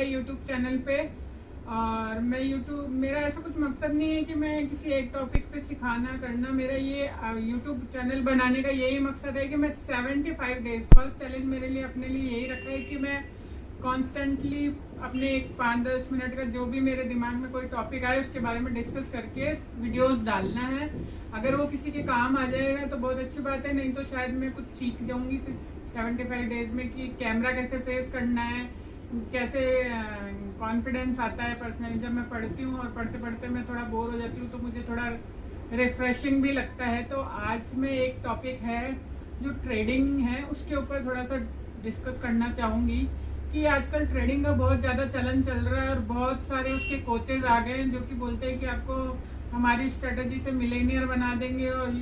YouTube channel पे। और मैं मेरा ऐसा कुछ मकसद नहीं है कि मैं किसी एक टॉपिक पे सिखाना करना। मेरा ये यूट्यूब चैनल बनाने का यही मकसद है कि मैं 75 डेज, फर्स्ट चैलेंज मेरे लिए अपने लिए यही रखा है कि मैं कॉन्स्टेंटली अपने एक 5-10 मिनट का जो भी मेरे दिमाग में कोई टॉपिक आए उसके बारे में डिस्कस करके वीडियोस डालना है। अगर वो किसी के काम आ जाएगा तो बहुत अच्छी बात है, नहीं तो शायद मैं कुछ सीख जाऊंगी 75 डेज में कि कैमरा कैसे फेस करना है, कैसे कॉन्फिडेंस आता है पर्सनली। जब मैं पढ़ती हूँ और पढ़ते पढ़ते मैं थोड़ा बोर हो जाती हूँ तो मुझे थोड़ा रिफ्रेशिंग भी लगता है। तो आज में एक टॉपिक है जो ट्रेडिंग है, उसके ऊपर थोड़ा सा डिस्कस करना चाहूँगी कि आजकल ट्रेडिंग का बहुत ज़्यादा चलन चल रहा है और बहुत सारे उसके कोचेज आ गए हैं जो कि बोलते हैं कि आपको हमारी स्ट्रेटजी से मिलेनियर बना देंगे। और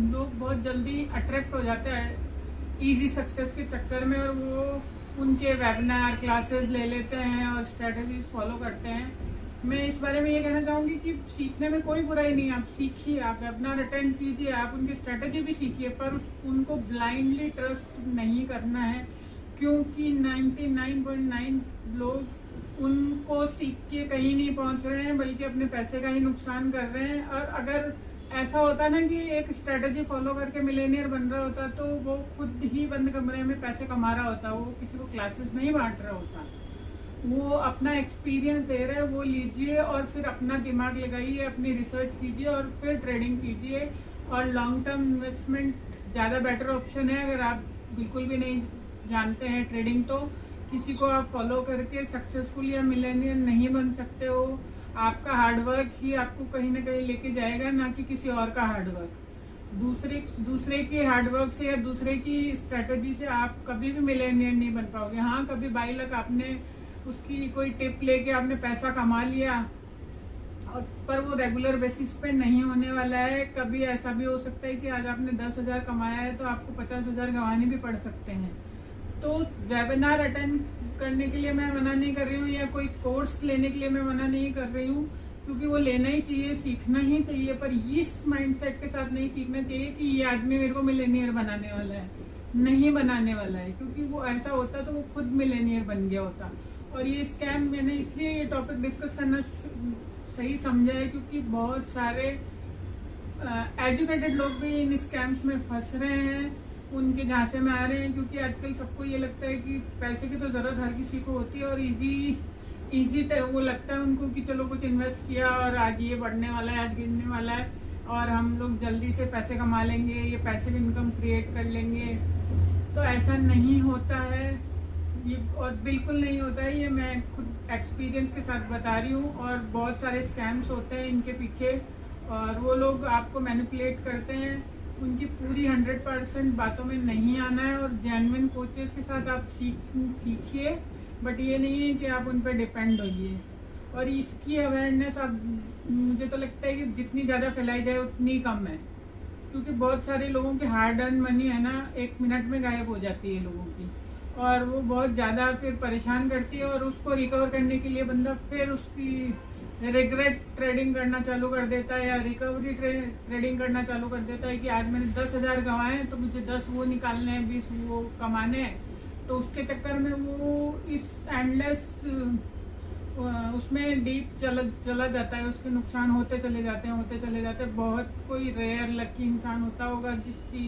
लोग बहुत जल्दी अट्रैक्ट हो जाते हैं इजी सक्सेस के चक्कर में और वो उनके वेबिनार क्लासेस ले लेते हैं और स्ट्रेटजीज फॉलो करते हैं। मैं इस बारे में ये कहना चाहूँगी कि सीखने में कोई बुराई नहीं है, आप सीखिए, आप वेबिनार अटेंड कीजिए, आप उनकी स्ट्रेटजी भी सीखिए, पर उनको ब्लाइंडली ट्रस्ट नहीं करना है क्योंकि 99.9 लोग उनको सीख के कहीं नहीं पहुंच रहे हैं बल्कि अपने पैसे का ही नुकसान कर रहे हैं। और अगर ऐसा होता ना कि एक स्ट्रेटजी फॉलो करके मिलेनियर बन रहा होता तो वो खुद ही बंद कमरे में पैसे कमा रहा होता, वो किसी को क्लासेस नहीं बांट रहा होता। वो अपना एक्सपीरियंस दे रहे हैं, वो लीजिए और फिर अपना दिमाग लगाइए, अपनी रिसर्च कीजिए और फिर ट्रेडिंग कीजिए। और लॉन्ग टर्म इन्वेस्टमेंट ज़्यादा बेटर ऑप्शन है। अगर आप बिल्कुल भी नहीं जानते हैं ट्रेडिंग तो किसी को आप फॉलो करके सक्सेसफुल या मिलेनियर नहीं बन सकते हो। आपका हार्डवर्क ही आपको कहीं ना कहीं लेके जाएगा, ना कि किसी और का हार्डवर्क। दूसरे की हार्डवर्क से या दूसरे की स्ट्रेटजी से आप कभी भी मिलेनियर नहीं बन पाओगे। हाँ, कभी बाई लक आपने उसकी कोई टिप लेके आपने पैसा कमा लिया और पर वो रेगुलर बेसिस पे नहीं होने वाला है। कभी ऐसा भी हो सकता है कि आज आपने 10,000 कमाया है तो आपको 50,000 गंवाने भी पड़ सकते हैं। तो वेबिनार अटेंड करने के लिए मैं मना नहीं कर रही हूँ या कोई कोर्स लेने के लिए मैं मना नहीं कर रही हूँ, क्योंकि वो लेना ही चाहिए, सीखना ही चाहिए, पर इस माइंडसेट के साथ नहीं सीखना चाहिए कि ये आदमी मेरे को मिलेनियर बनाने वाला है। नहीं बनाने वाला है, क्योंकि वो ऐसा होता तो वो खुद मिलेनियर बन गया होता। और ये स्कैम मैंने इसलिए ये टॉपिक डिस्कस करना सही समझा है क्योंकि बहुत सारे एजुकेटेड लोग भी इन स्कैम्स में फंस रहे हैं, उनके झांसे में आ रहे हैं। क्योंकि आजकल सबको ये लगता है कि पैसे की तो जरूरत हर किसी को होती है और इजी वो लगता है उनको कि चलो कुछ इन्वेस्ट किया और आज ये बढ़ने वाला है, आज गिरने वाला है और हम लोग जल्दी से पैसे कमा लेंगे, ये पैसिव इनकम क्रिएट कर लेंगे। तो ऐसा नहीं होता है ये, और बिल्कुल नहीं होता है। ये मैं खुद एक्सपीरियंस के साथ बता रही हूँ। और बहुत सारे स्कैम्स होते हैं इनके पीछे और वो लोग आपको मैनिपुलेट करते हैं। उनकी पूरी 100% बातों में नहीं आना है और जेन्युइन कोचेस के साथ आप सीखिए, बट ये नहीं है कि आप उन पर डिपेंड होइए। और इसकी अवेयरनेस आप, मुझे तो लगता है कि जितनी ज़्यादा फैलाई जाए उतनी कम है, क्योंकि बहुत सारे लोगों की हार्ड अर्न मनी है ना 1 मिनट में गायब हो जाती है लोगों की, और वो बहुत ज़्यादा फिर परेशान करती है और उसको रिकवर करने के लिए बंदा फिर उसकी रिग्रेट ट्रेडिंग करना चालू कर देता है या रिकवरी ट्रेडिंग करना चालू कर देता है कि आज मैंने 10,000 गंवाए तो मुझे 10 वो निकालने हैं, 20 वो कमाने हैं। तो उसके चक्कर में वो इस एंडलेस उसमें डीप चला जाता है, उसके नुकसान होते चले जाते हैं। बहुत कोई रेयर लकी इंसान होता होगा जिसकी,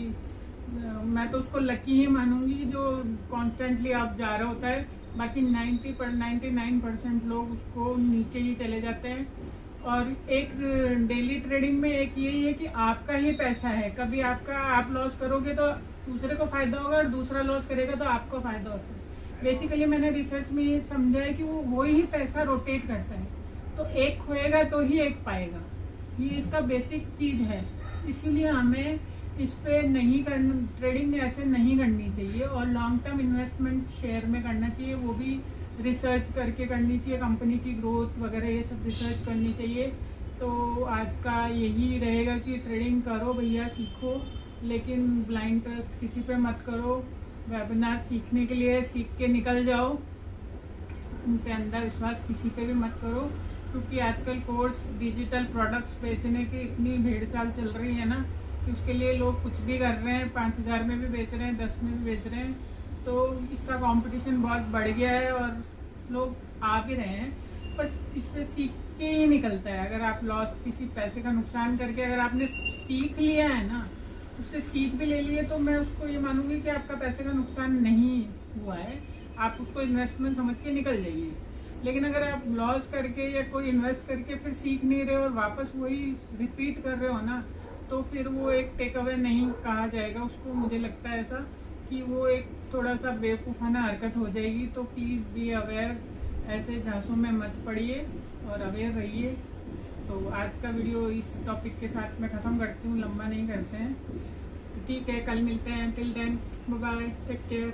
मैं तो उसको लकी ही मानूंगी जो कॉन्स्टेंटली आप जा रहा होता है। बाकी 99% लोग उसको नीचे ही चले जाते हैं। और एक डेली ट्रेडिंग में एक यही है कि आपका ही पैसा है, कभी आप लॉस करोगे तो दूसरे को फायदा होगा और दूसरा लॉस करेगा तो आपको फायदा होता है। बेसिकली मैंने रिसर्च में ये समझा है कि वो ही पैसा रोटेट करता है, तो एक खोएगा तो ही एक पाएगा। ये इसका बेसिक चीज है, इसीलिए हमें इस पे नहीं करना, ट्रेडिंग ऐसे नहीं करनी चाहिए। और लॉन्ग टर्म इन्वेस्टमेंट शेयर में करना चाहिए, वो भी रिसर्च करके करनी चाहिए, कंपनी की ग्रोथ वगैरह ये सब रिसर्च करनी चाहिए। तो आज का यही रहेगा कि ट्रेडिंग करो भैया, सीखो, लेकिन ब्लाइंड ट्रस्ट किसी पे मत करो। वेबिनार सीखने के लिए सीख के निकल जाओ, उन पे अंधविश्वास किसी पे भी मत करो, क्योंकि आजकल कोर्स डिजिटल प्रोडक्ट्स बेचने की इतनी भीड़ चाल चल रही है ना कि उसके लिए लोग कुछ भी कर रहे हैं, 5,000 में भी बेच रहे हैं, 10 में भी बेच रहे हैं। तो इसका कंपटीशन बहुत बढ़ गया है और लोग आ भी रहे हैं, पर इससे सीख के ही निकलता है। अगर आप लॉस, किसी पैसे का नुकसान करके अगर आपने सीख लिया है ना, उससे सीख भी ले लिए, तो मैं उसको ये मानूंगी कि आपका पैसे का नुकसान नहीं हुआ है, आप उसको इन्वेस्टमेंट समझ के निकल जाइए। लेकिन अगर आप लॉस करके या कोई इन्वेस्ट करके फिर सीख नहीं रहे और वापस वही रिपीट कर रहे हो ना, तो फिर वो एक टेक अवे नहीं कहा जाएगा उसको। मुझे लगता है ऐसा कि वो एक थोड़ा सा बेवकूफ़ाना हरकत हो जाएगी। तो प्लीज़ बी अवेयर, ऐसे झांसों में मत पड़िए और अवेयर रहिए। तो आज का वीडियो इस टॉपिक के साथ मैं ख़त्म करती हूँ, लंबा नहीं करते हैं। तो ठीक है, कल मिलते हैं। Till then bye bye, take care.